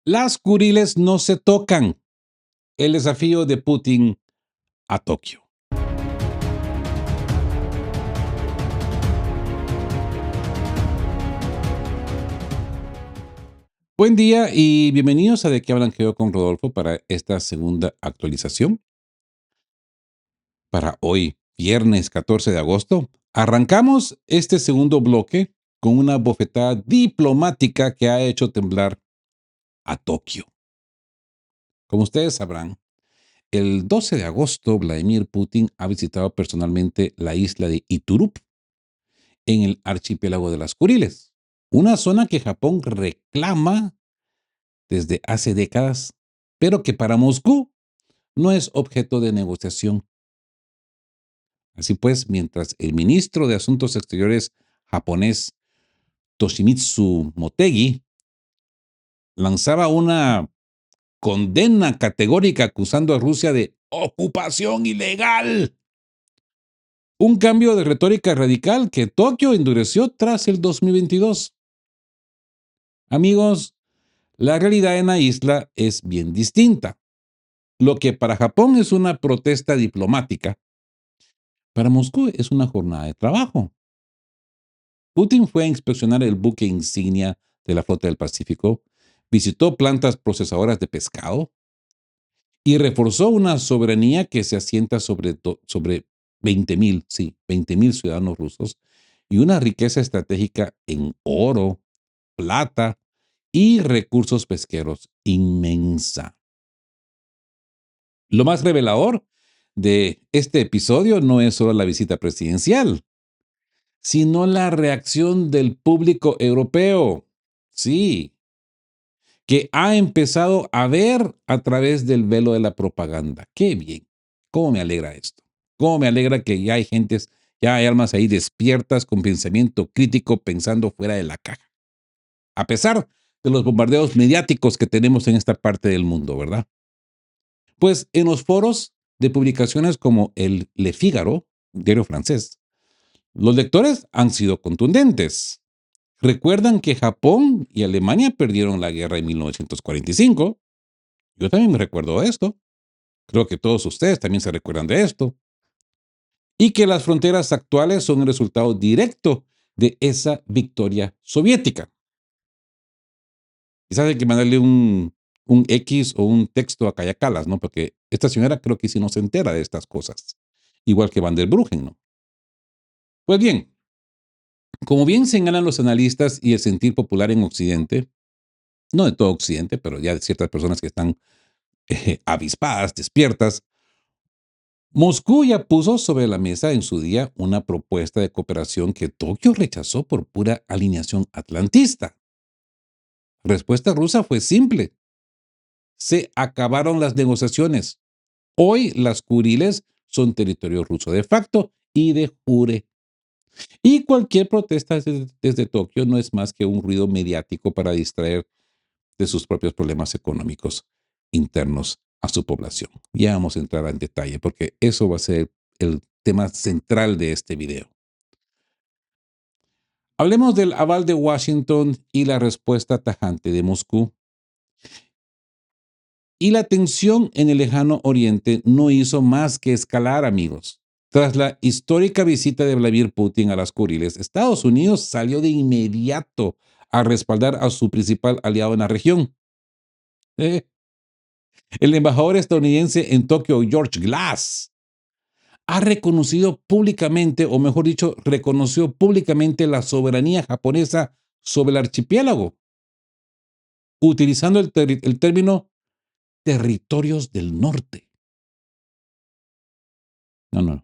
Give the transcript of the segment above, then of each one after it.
Las Kuriles no se tocan. El desafío de Putin a Tokio. Buen día y bienvenidos a De qué hablan Geo con Rodolfo para esta segunda actualización. Para hoy, viernes 14 de agosto, arrancamos este segundo bloque con una bofetada diplomática que ha hecho temblar a Tokio. Como ustedes sabrán, el 12 de agosto Vladimir Putin ha visitado personalmente la isla de Iturup en el archipiélago de las Kuriles, una zona que Japón reclama desde hace décadas, pero que para Moscú no es objeto de negociación. Así pues, mientras el ministro de Asuntos Exteriores japonés Toshimitsu Motegi lanzaba una condena categórica acusando a Rusia de ocupación ilegal, un cambio de retórica radical que Tokio endureció tras el 2022. Amigos, la realidad en la isla es bien distinta. Lo que para Japón es una protesta diplomática, para Moscú es una jornada de trabajo. Putin fue a inspeccionar el buque insignia de la Flota del Pacífico, visitó plantas procesadoras de pescado y reforzó una soberanía que se asienta sobre 20,000, sí, 20,000 ciudadanos rusos y una riqueza estratégica en oro, plata y recursos pesqueros inmensa. Lo más revelador de este episodio no es solo la visita presidencial, sino la reacción del público europeo. Sí, que ha empezado a ver a través del velo de la propaganda. Qué bien. ¿Cómo me alegra esto? ¿Cómo me alegra que ya hay gentes, ya hay almas ahí despiertas con pensamiento crítico pensando fuera de la caja? A pesar de los bombardeos mediáticos que tenemos en esta parte del mundo, ¿verdad? Pues en los foros de publicaciones como el Le Figaro, diario francés, los lectores han sido contundentes. Recuerdan que Japón y Alemania perdieron la guerra en 1945. Yo también me recuerdo de esto. Creo que todos ustedes también se recuerdan de esto. Y que las fronteras actuales son el resultado directo de esa victoria soviética. Quizás hay que mandarle un X o un texto a Cayacalas, ¿no? Porque esta señora creo que sí no se entera de estas cosas. Igual que Van der Bruggen, ¿no? Pues bien, como bien señalan los analistas y el sentir popular en Occidente, no de todo Occidente, pero ya de ciertas personas que están avispadas, despiertas, Moscú ya puso sobre la mesa en su día una propuesta de cooperación que Tokio rechazó por pura alineación atlantista. La respuesta rusa fue simple. Se acabaron las negociaciones. Hoy las Kuriles son territorio ruso de facto y de jure. Y cualquier protesta desde Tokio no es más que un ruido mediático para distraer de sus propios problemas económicos internos a su población. Ya vamos a entrar en detalle porque eso va a ser el tema central de este video. Hablemos del aval de Washington y la respuesta tajante de Moscú. Y la tensión en el lejano oriente no hizo más que escalar, amigos. Tras la histórica visita de Vladimir Putin a las Kuriles, Estados Unidos salió de inmediato a respaldar a su principal aliado en la región. El embajador estadounidense en Tokio, George Glass, ha reconocido públicamente, o mejor dicho, reconoció públicamente la soberanía japonesa sobre el archipiélago, utilizando el término territorios del norte. No.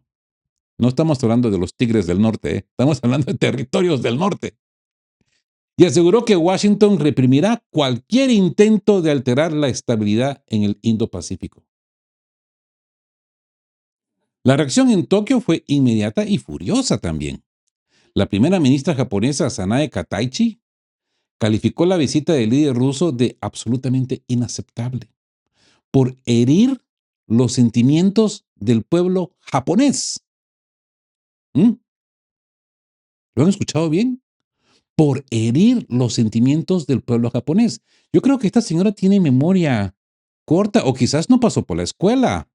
No estamos hablando de los tigres del norte, estamos hablando de territorios del norte. Y aseguró que Washington reprimirá cualquier intento de alterar la estabilidad en el Indo-Pacífico. La reacción en Tokio fue inmediata y furiosa también. La primera ministra japonesa, Sanae Kataichi, calificó la visita del líder ruso de absolutamente inaceptable por herir los sentimientos del pueblo japonés. ¿Mm? ¿Lo han escuchado bien? por herir los sentimientos del pueblo japonés. Yo creo que esta señora tiene memoria corta o quizás no pasó por la escuela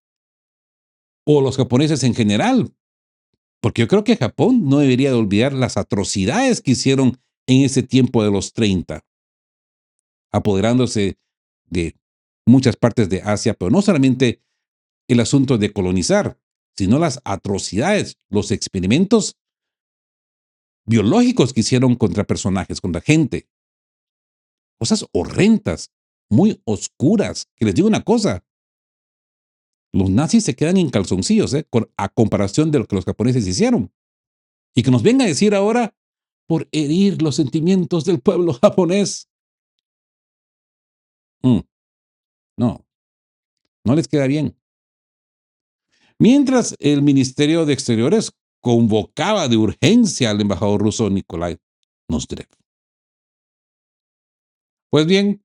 o los japoneses en general, porque yo creo que Japón no debería de olvidar las atrocidades que hicieron en ese tiempo de los 30, apoderándose de muchas partes de Asia, pero no solamente el asunto de colonizar, sino las atrocidades, los experimentos biológicos que hicieron contra personajes, contra gente, cosas horrendas, muy oscuras. Que les digo una cosa, los nazis se quedan en calzoncillos, a comparación de lo que los japoneses hicieron. Y que nos venga a decir ahora por herir los sentimientos del pueblo japonés. Mm, no, no les queda bien. Mientras el Ministerio de Exteriores convocaba de urgencia al embajador ruso Nikolai Nozdrev. Pues bien,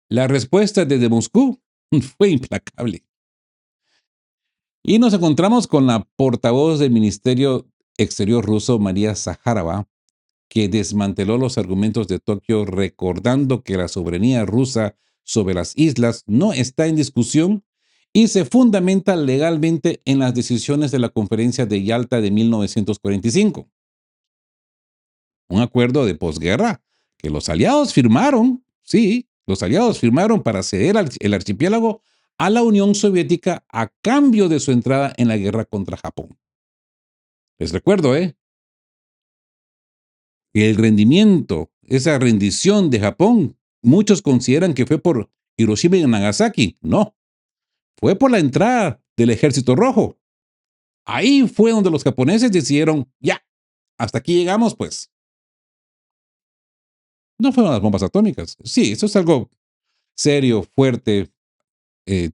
la respuesta desde Moscú fue implacable. Y nos encontramos con la portavoz del Ministerio Exterior ruso, María Zaharova, que desmanteló los argumentos de Tokio recordando que la soberanía rusa sobre las islas no está en discusión y se fundamenta legalmente en las decisiones de la Conferencia de Yalta de 1945, un acuerdo de posguerra que los aliados firmaron, sí, los aliados firmaron para ceder el archipiélago a la Unión Soviética a cambio de su entrada en la guerra contra Japón. Les recuerdo, el rendimiento, esa rendición de Japón, muchos consideran que fue por Hiroshima y Nagasaki. No, fue por la entrada del Ejército Rojo. Ahí fue donde los japoneses decidieron, ya, hasta aquí llegamos, pues. No fueron las bombas atómicas. Sí, eso es algo serio, fuerte, eh,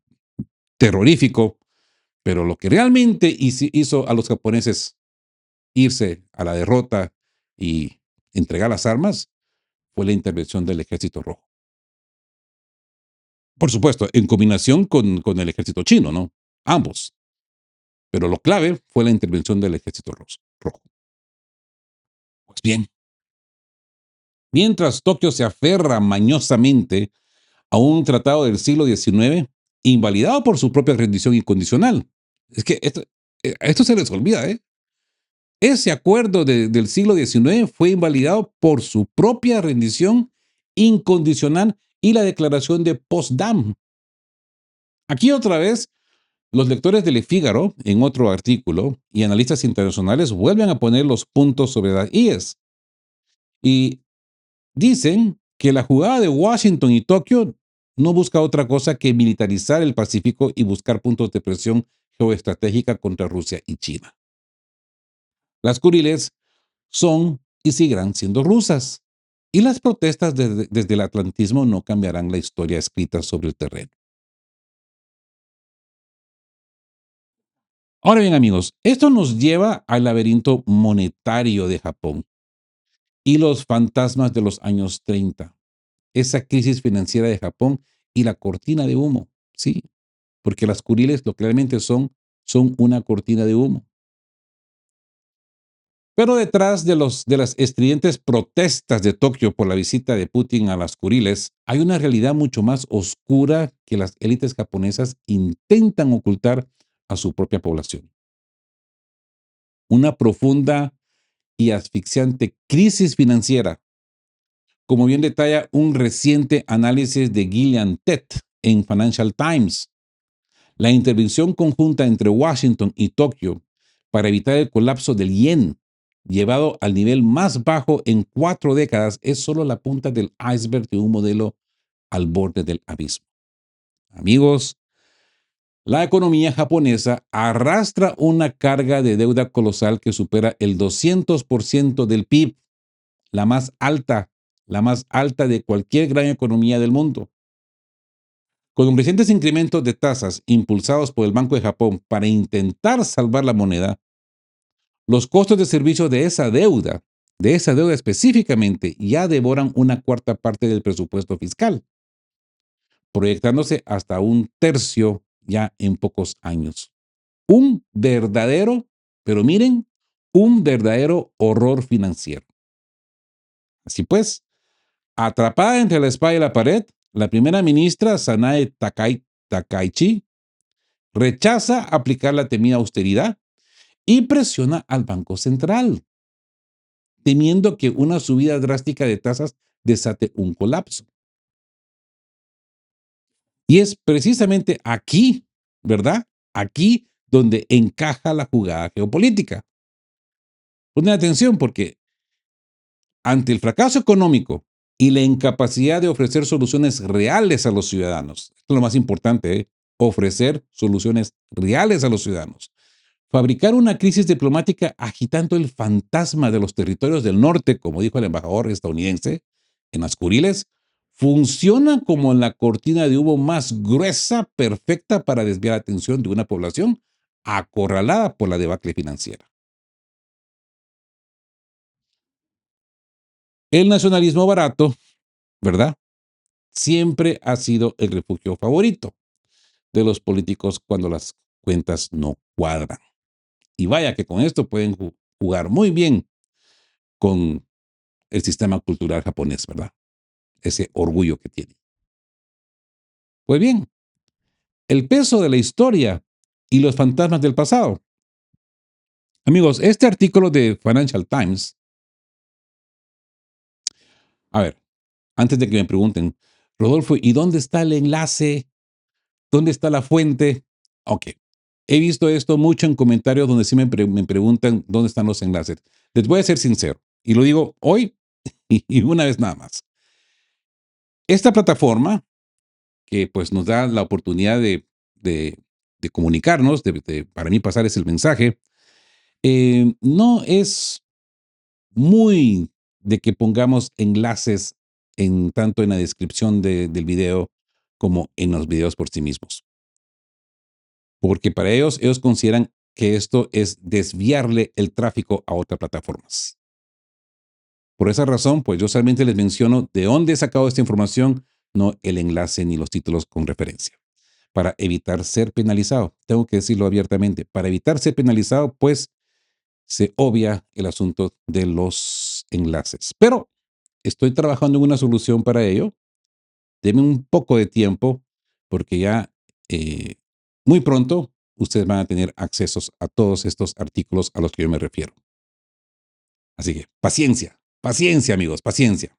terrorífico, pero lo que realmente hizo a los japoneses irse a la derrota y entregar las armas fue la intervención del Ejército Rojo. Por supuesto, en combinación con el ejército chino, ¿no? Ambos. Pero lo clave fue la intervención del ejército rojo. Pues bien, mientras Tokio se aferra mañosamente a un tratado del siglo XIX, invalidado por su propia rendición incondicional. Es que esto se les olvida, ¿eh? Ese acuerdo del siglo XIX fue invalidado por su propia rendición incondicional y la declaración de Potsdam. Aquí otra vez los lectores de Le Figaro, en otro artículo, y analistas internacionales vuelven a poner los puntos sobre las IES y dicen que la jugada de Washington y Tokio no busca otra cosa que militarizar el Pacífico y buscar puntos de presión geoestratégica contra Rusia y China. Las Kuriles son y seguirán siendo rusas, y las protestas desde el atlantismo no cambiarán la historia escrita sobre el terreno. Ahora bien, amigos, esto nos lleva al laberinto monetario de Japón y los fantasmas de los años 30, esa crisis financiera de Japón y la cortina de humo, sí, porque las Kuriles lo claramente son una cortina de humo. Pero detrás de las estridentes protestas de Tokio por la visita de Putin a las Kuriles, hay una realidad mucho más oscura que las élites japonesas intentan ocultar a su propia población. Una profunda y asfixiante crisis financiera, como bien detalla un reciente análisis de Gillian Tett en Financial Times. La intervención conjunta entre Washington y Tokio para evitar el colapso del yen, llevado al nivel más bajo en 4 décadas, es solo la punta del iceberg de un modelo al borde del abismo. Amigos, la economía japonesa arrastra una carga de deuda colosal que supera el 200% del PIB, la más alta de cualquier gran economía del mundo. Con los recientes incrementos de tasas impulsados por el Banco de Japón para intentar salvar la moneda, los costos de servicio de esa deuda específicamente, ya devoran una cuarta parte del presupuesto fiscal, proyectándose hasta un tercio ya en pocos años. Un verdadero, pero miren, un verdadero horror financiero. Así pues, atrapada entre la espada y la pared, la primera ministra, Takaichi, rechaza aplicar la temida austeridad y presiona al Banco Central, temiendo que una subida drástica de tasas desate un colapso. Y es precisamente aquí, ¿verdad? Aquí donde encaja la jugada geopolítica. Ponen atención porque ante el fracaso económico y la incapacidad de ofrecer soluciones reales a los ciudadanos, esto es lo más importante, ¿eh? Ofrecer soluciones reales a los ciudadanos. Fabricar una crisis diplomática agitando el fantasma de los territorios del norte, como dijo el embajador estadounidense, en las Kuriles, funciona como la cortina de humo más gruesa, perfecta para desviar la atención de una población acorralada por la debacle financiera. El nacionalismo barato, ¿verdad? Siempre ha sido el refugio favorito de los políticos cuando las cuentas no cuadran. Y vaya que con esto pueden jugar muy bien con el sistema cultural japonés, ¿verdad? Ese orgullo que tiene. Pues bien, el peso de la historia y los fantasmas del pasado. Amigos, este artículo de Financial Times, a ver, antes de que me pregunten, Rodolfo, ¿y dónde está el enlace? ¿Dónde está la fuente? Ok, he visto esto mucho en comentarios donde sí me preguntan dónde están los enlaces. Les voy a ser sincero, y lo digo hoy y una vez nada más. Esta plataforma que pues nos da la oportunidad de, de comunicarnos, para mí pasar es el mensaje, no es muy de que pongamos enlaces tanto en la descripción del video como en los videos por sí mismos. Porque para ellos consideran que esto es desviarle el tráfico a otras plataformas. Por esa razón, pues yo solamente les menciono de dónde he sacado esta información, no el enlace ni los títulos con referencia. Para evitar ser penalizado, tengo que decirlo abiertamente, para evitar ser penalizado, pues se obvia el asunto de los enlaces. Pero estoy trabajando en una solución para ello. Denme un poco de tiempo porque ya eh, muy pronto ustedes van a tener accesos a todos estos artículos a los que yo me refiero. Así que paciencia, paciencia amigos, paciencia.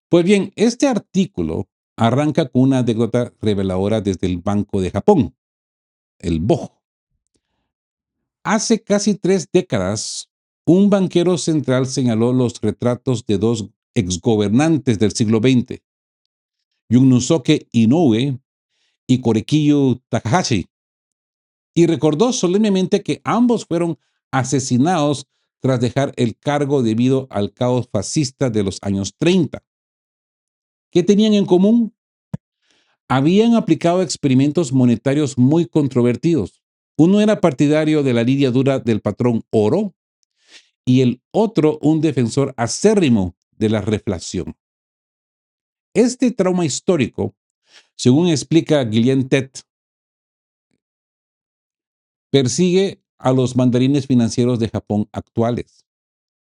Pues bien, este artículo arranca con una anécdota reveladora desde el Banco de Japón, el BOJ. Hace casi 3 décadas, un banquero central señaló los retratos de dos exgobernantes del siglo XX, Yunosuke Inoue y Korekiyo Takahashi, y recordó solemnemente que ambos fueron asesinados tras dejar el cargo debido al caos fascista de los años 30. ¿Qué tenían en común? Habían aplicado experimentos monetarios muy controvertidos. Uno era partidario de la línea dura del patrón oro y el otro un defensor acérrimo de la reflación. Este trauma histórico, según explica Gillian Tett, persigue a los mandarines financieros de Japón actuales,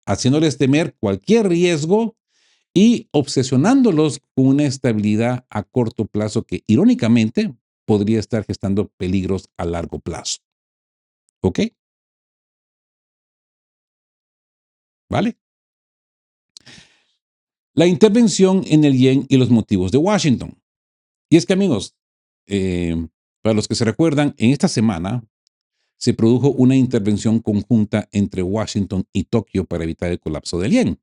haciéndoles temer cualquier riesgo y obsesionándolos con una estabilidad a corto plazo que, irónicamente, podría estar gestando peligros a largo plazo. ¿Ok? ¿Vale? La intervención en el yen y los motivos de Washington. Y es que, amigos, para los que se recuerdan, en esta semana se produjo una intervención conjunta entre Washington y Tokio para evitar el colapso del yen.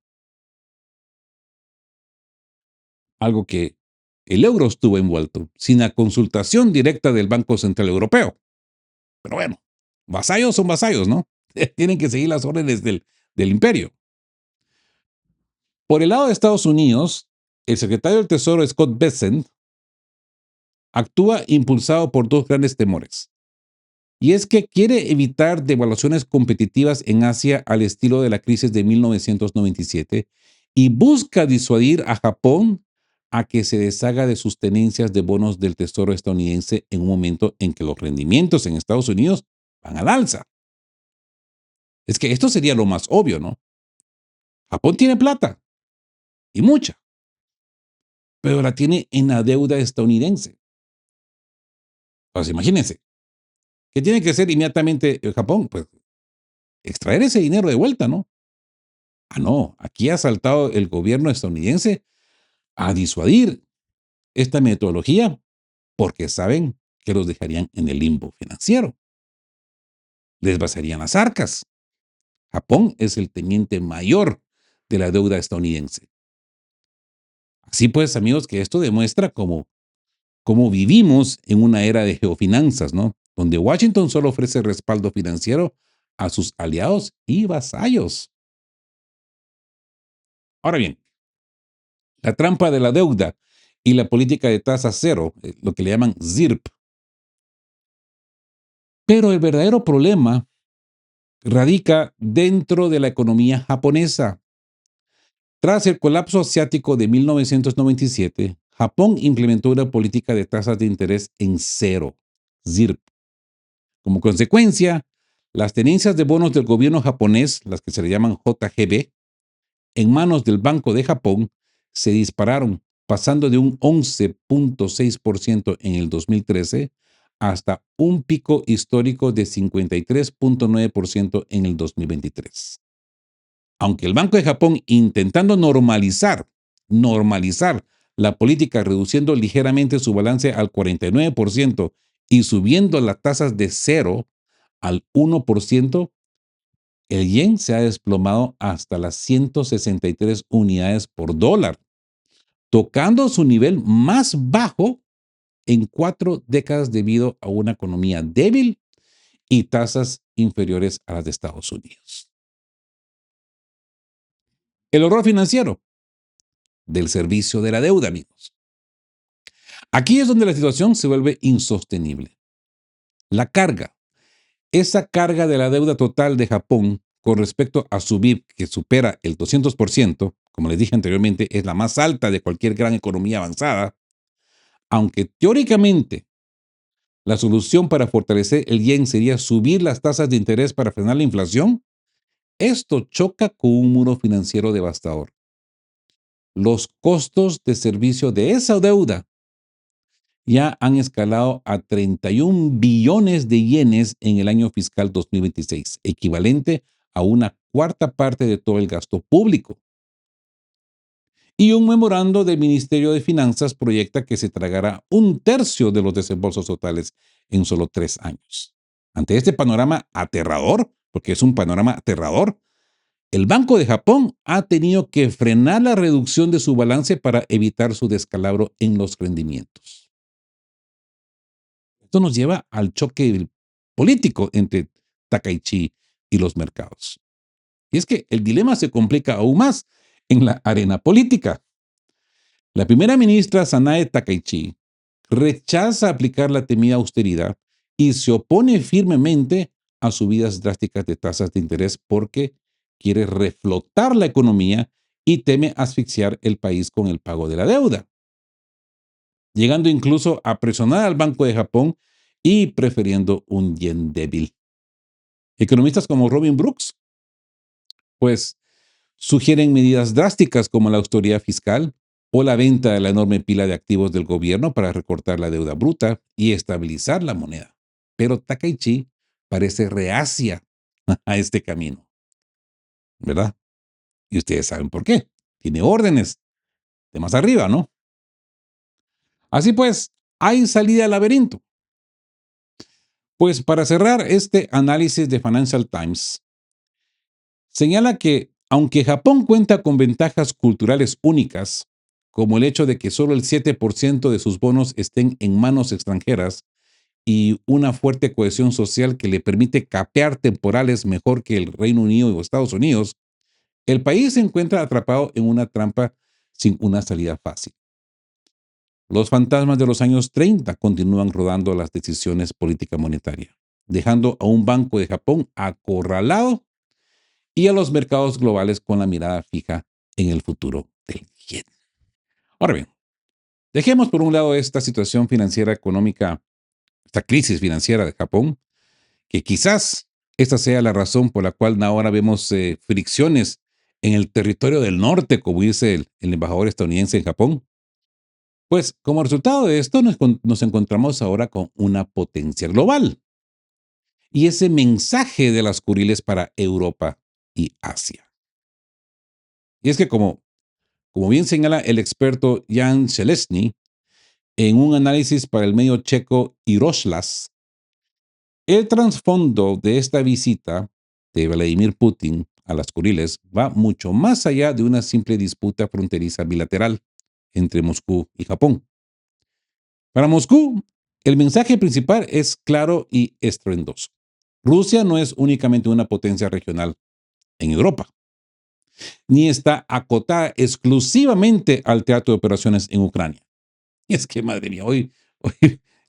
Algo que el euro estuvo envuelto, sin la consultación directa del Banco Central Europeo. Pero bueno, vasallos son vasallos, ¿no? Tienen que seguir las órdenes del imperio. Por el lado de Estados Unidos, el secretario del Tesoro Scott Bessent actúa impulsado por dos grandes temores. Y es que quiere evitar devaluaciones competitivas en Asia al estilo de la crisis de 1997 y busca disuadir a Japón a que se deshaga de sus tenencias de bonos del Tesoro estadounidense en un momento en que los rendimientos en Estados Unidos van al alza. Es que esto sería lo más obvio, ¿no? Japón tiene plata, y mucha, pero la tiene en la deuda estadounidense. Pues imagínense, ¿qué tiene que hacer inmediatamente Japón? Pues extraer ese dinero de vuelta, ¿no? Ah, no, aquí ha saltado el gobierno estadounidense a disuadir esta metodología porque saben que los dejarían en el limbo financiero, les vaciarían las arcas. Japón es el teniente mayor de la deuda estadounidense. Así pues, amigos, que esto demuestra cómo vivimos en una era de geofinanzas, ¿no? Donde Washington solo ofrece respaldo financiero a sus aliados y vasallos. Ahora bien, la trampa de la deuda y la política de tasa cero, lo que le llaman ZIRP. Pero el verdadero problema radica dentro de la economía japonesa. Tras el colapso asiático de 1997, Japón implementó una política de tasas de interés en cero, ZIRP. Como consecuencia, las tenencias de bonos del gobierno japonés, las que se le llaman JGB, en manos del Banco de Japón, se dispararon, pasando de un 11.6% en el 2013 hasta un pico histórico de 53.9% en el 2023. Aunque el Banco de Japón, intentando normalizar la política, reduciendo ligeramente su balance al 49% y subiendo las tasas de 0 al 1%, el yen se ha desplomado hasta las 163 unidades por dólar, tocando su nivel más bajo en 4 décadas debido a una economía débil y tasas inferiores a las de Estados Unidos. El horror financiero del servicio de la deuda, amigos. Aquí es donde la situación se vuelve insostenible. La carga, esa carga de la deuda total de Japón con respecto a su PIB, que supera el 200%, como les dije anteriormente, es la más alta de cualquier gran economía avanzada, aunque teóricamente la solución para fortalecer el yen sería subir las tasas de interés para frenar la inflación, esto choca con un muro financiero devastador. Los costos de servicio de esa deuda ya han escalado a 31 billones de yenes en el año fiscal 2026, equivalente a una cuarta parte de todo el gasto público. Y un memorando del Ministerio de Finanzas proyecta que se tragará un tercio de los desembolsos totales en solo 3 años. Ante este panorama aterrador, porque es un panorama aterrador, el Banco de Japón ha tenido que frenar la reducción de su balance para evitar su descalabro en los rendimientos. Esto nos lleva al choque político entre Takaichi y los mercados. Y es que el dilema se complica aún más en la arena política. La primera ministra Sanae Takaichi rechaza aplicar la temida austeridad y se opone firmemente a subidas drásticas de tasas de interés porque quiere reflotar la economía y teme asfixiar el país con el pago de la deuda, llegando incluso a presionar al Banco de Japón y prefiriendo un yen débil. Economistas como Robin Brooks, pues, sugieren medidas drásticas como la austeridad fiscal o la venta de la enorme pila de activos del gobierno para recortar la deuda bruta y estabilizar la moneda. Pero Takaichi parece reacia a este camino, ¿verdad? Y ustedes saben por qué. Tiene órdenes de más arriba, ¿no? Así pues, hay salida al laberinto. Pues para cerrar este análisis de Financial Times, señala que, aunque Japón cuenta con ventajas culturales únicas, como el hecho de que solo el 7% de sus bonos estén en manos extranjeras y una fuerte cohesión social que le permite capear temporales mejor que el Reino Unido o Estados Unidos, el país se encuentra atrapado en una trampa sin una salida fácil. Los fantasmas de los años 30 continúan rodando las decisiones política monetaria, dejando a un Banco de Japón acorralado y a los mercados globales con la mirada fija en el futuro del yen. Ahora bien, dejemos por un lado esta situación financiera económica, esta crisis financiera de Japón, que quizás esta sea la razón por la cual ahora vemos fricciones en el territorio del norte, como dice el embajador estadounidense en Japón. Pues como resultado de esto nos encontramos ahora con una potencia global y ese mensaje de las Kuriles para Europa y Asia. Y es que como bien señala el experto Jan Selesny en un análisis para el medio checo Iroslas, el trasfondo de esta visita de Vladimir Putin a las Kuriles va mucho más allá de una simple disputa fronteriza bilateral entre Moscú y Japón. Para Moscú, el mensaje principal es claro y estruendoso. Rusia no es únicamente una potencia regional en Europa, ni está acotada exclusivamente al teatro de operaciones en Ucrania. Y es que, madre mía, hoy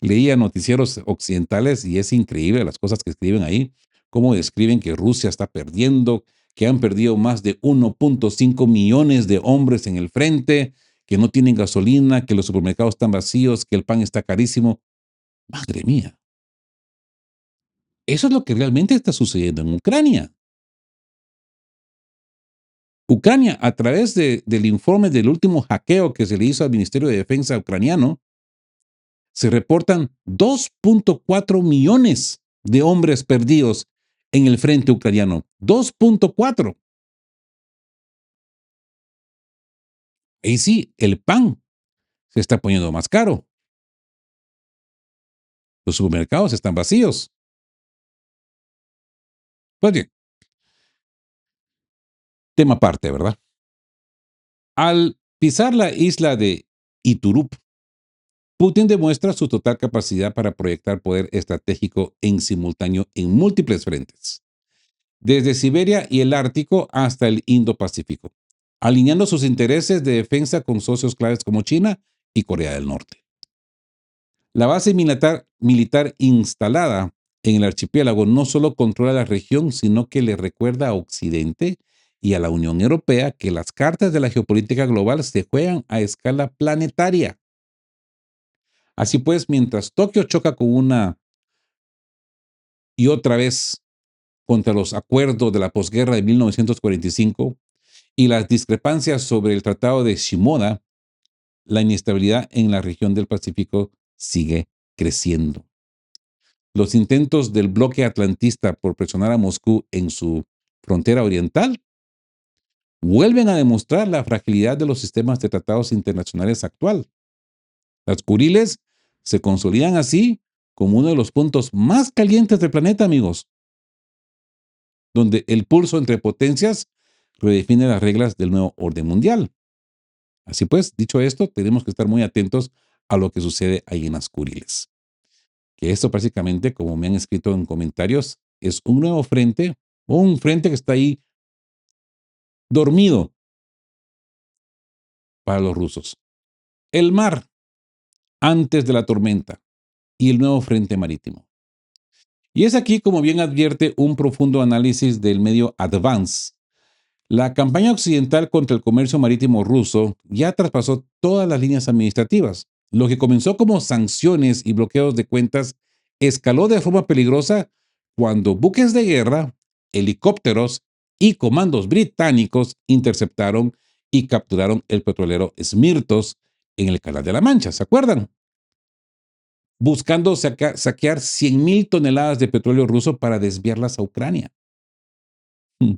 leía noticieros occidentales y es increíble las cosas que escriben ahí, cómo describen que Rusia está perdiendo, que han perdido más de 1.5 millones de hombres en el frente, que no tienen gasolina, que los supermercados están vacíos, que el pan está carísimo. Madre mía, eso es lo que realmente está sucediendo en Ucrania. Ucrania, a través del informe del último hackeo que se le hizo al Ministerio de Defensa ucraniano, se reportan 2.4 millones de hombres perdidos en el frente ucraniano. 2.4. Y sí, el pan se está poniendo más caro. Los supermercados están vacíos. Pues bien, tema aparte, ¿verdad? Al pisar la isla de Iturup, Putin demuestra su total capacidad para proyectar poder estratégico en simultáneo en múltiples frentes, desde Siberia y el Ártico hasta el Indo-Pacífico, alineando sus intereses de defensa con socios claves como China y Corea del Norte. La base militar instalada en el archipiélago no solo controla la región, sino que le recuerda a Occidente y a la Unión Europea que las cartas de la geopolítica global se juegan a escala planetaria. Así pues, mientras Tokio choca con una y otra vez contra los acuerdos de la posguerra de 1945 y las discrepancias sobre el Tratado de Shimoda, la inestabilidad en la región del Pacífico sigue creciendo. Los intentos del bloque atlantista por presionar a Moscú en su frontera oriental vuelven a demostrar la fragilidad de los sistemas de tratados internacionales actual. Las Kuriles se consolidan así como uno de los puntos más calientes del planeta, amigos, donde el pulso entre potencias redefine las reglas del nuevo orden mundial. Así pues, dicho esto, tenemos que estar muy atentos a lo que sucede ahí en las Kuriles. Que esto básicamente, como me han escrito en comentarios, es un nuevo frente o un frente que está ahí dormido para los rusos. El mar antes de la tormenta y el nuevo frente marítimo. Y es aquí, como bien advierte un profundo análisis del medio Advance, la campaña occidental contra el comercio marítimo ruso ya traspasó todas las líneas administrativas. Lo que comenzó como sanciones y bloqueos de cuentas escaló de forma peligrosa cuando buques de guerra, helicópteros y comandos británicos interceptaron y capturaron el petrolero Smirtos en el Canal de la Mancha. ¿Se acuerdan? Buscando saquear 100.000 toneladas de petróleo ruso para desviarlas a Ucrania. Mm.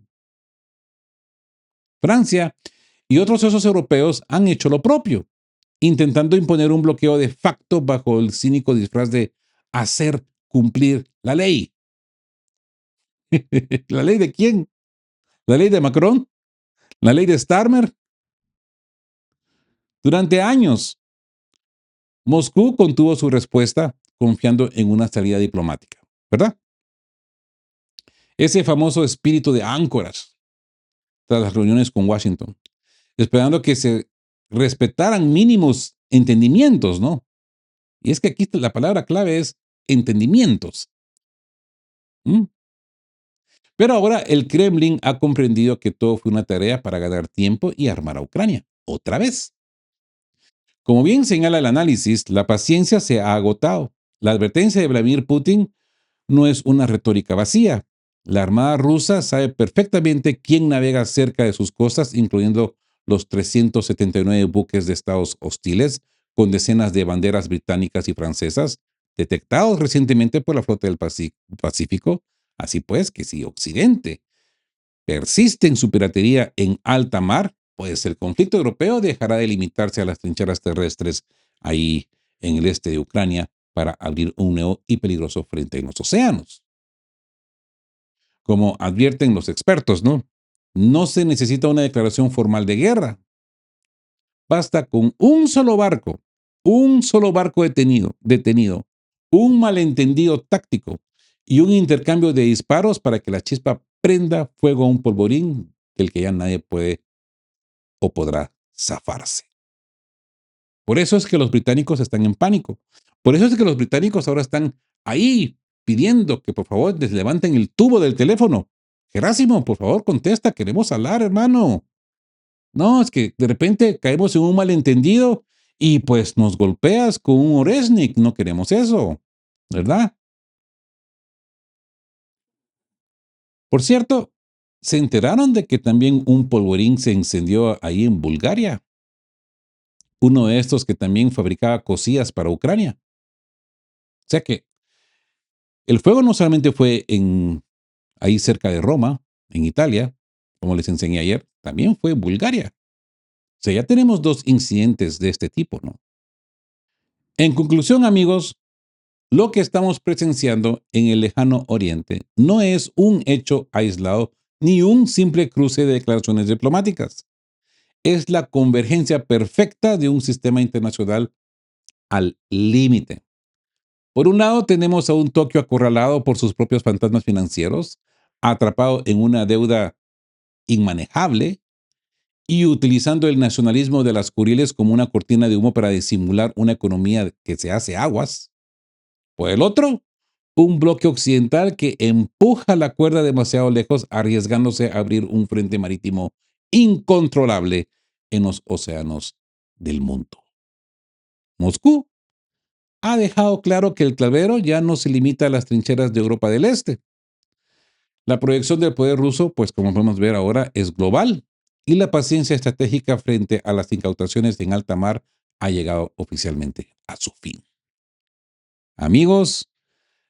Francia y otros socios europeos han hecho lo propio, intentando imponer un bloqueo de facto bajo el cínico disfraz de hacer cumplir la ley. ¿La ley de quién? ¿La ley de Macron? ¿La ley de Starmer? Durante años, Moscú contuvo su respuesta confiando en una salida diplomática, ¿verdad? Ese famoso espíritu de áncoras tras las reuniones con Washington, esperando que se respetaran mínimos entendimientos, ¿no? Y es que aquí la palabra clave es entendimientos. ¿Mm? Pero ahora el Kremlin ha comprendido que todo fue una tarea para ganar tiempo y armar a Ucrania. Otra vez. Como bien señala el análisis, la paciencia se ha agotado. La advertencia de Vladimir Putin no es una retórica vacía. La Armada rusa sabe perfectamente quién navega cerca de sus costas, incluyendo los 379 buques de estados hostiles con decenas de banderas británicas y francesas, detectados recientemente por la flota del Pacífico. Así pues, que si Occidente persiste en su piratería en alta mar, pues el conflicto europeo dejará de limitarse a las trincheras terrestres ahí en el este de Ucrania para abrir un nuevo y peligroso frente en los océanos. Como advierten los expertos, ¿no? No se necesita una declaración formal de guerra. Basta con un solo barco detenido, un malentendido táctico y un intercambio de disparos para que la chispa prenda fuego a un polvorín del que ya nadie puede o podrá zafarse. Por eso es que los británicos están en pánico. Por eso es que los británicos ahora están ahí pidiendo que por favor les levanten el tubo del teléfono. Gerásimo, por favor, contesta, queremos hablar, hermano. No, es que de repente caemos en un malentendido y pues nos golpeas con un Oresnik. No queremos eso, ¿verdad? Por cierto, ¿se enteraron de que también un polvorín se encendió ahí en Bulgaria? Uno de estos que también fabricaba cosillas para Ucrania. O sea que el fuego no solamente fue ahí cerca de Roma, en Italia, como les enseñé ayer, también fue en Bulgaria. O sea, ya tenemos dos incidentes de este tipo, ¿no? En conclusión, amigos, lo que estamos presenciando en el lejano oriente no es un hecho aislado ni un simple cruce de declaraciones diplomáticas. Es la convergencia perfecta de un sistema internacional al límite. Por un lado, tenemos a un Tokio acorralado por sus propios fantasmas financieros, atrapado en una deuda inmanejable y utilizando el nacionalismo de las Kuriles como una cortina de humo para disimular una economía que se hace aguas. Por el otro, un bloque occidental que empuja la cuerda demasiado lejos, arriesgándose a abrir un frente marítimo incontrolable en los océanos del mundo. Moscú ha dejado claro que el clavero ya no se limita a las trincheras de Europa del Este. La proyección del poder ruso, pues como podemos ver ahora, es global y la paciencia estratégica frente a las incautaciones en alta mar ha llegado oficialmente a su fin. Amigos,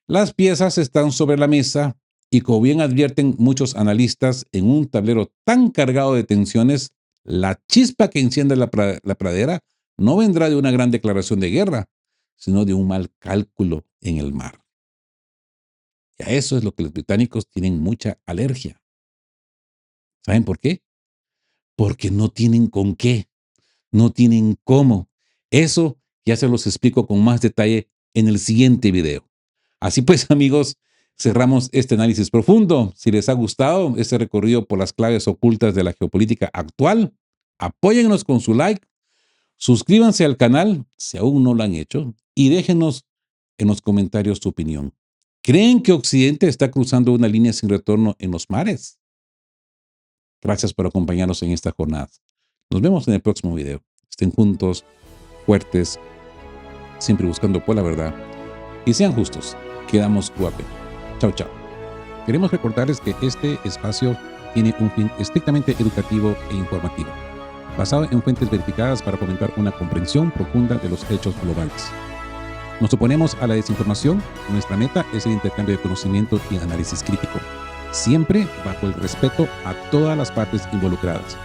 las piezas están sobre la mesa y como bien advierten muchos analistas, en un tablero tan cargado de tensiones, la chispa que enciende la pradera no vendrá de una gran declaración de guerra, sino de un mal cálculo en el mar. Y a eso es lo que los británicos tienen mucha alergia. ¿Saben por qué? Porque no tienen con qué, no tienen cómo. Eso ya se los explico con más detalle en el siguiente video. Así pues, amigos, cerramos este análisis profundo. Si les ha gustado este recorrido por las claves ocultas de la geopolítica actual, apóyennos con su like, suscríbanse al canal si aún no lo han hecho y déjenos en los comentarios su opinión. ¿Creen que Occidente está cruzando una línea sin retorno en los mares? Gracias por acompañarnos en esta jornada. Nos vemos en el próximo video. Estén juntos, fuertes, siempre buscando por la verdad y sean justos. Quedamos guapos. Chao, chao. Queremos recordarles que este espacio tiene un fin estrictamente educativo e informativo, basado en fuentes verificadas para fomentar una comprensión profunda de los hechos globales. Nos oponemos a la desinformación. Nuestra meta es el intercambio de conocimiento y análisis crítico, siempre bajo el respeto a todas las partes involucradas.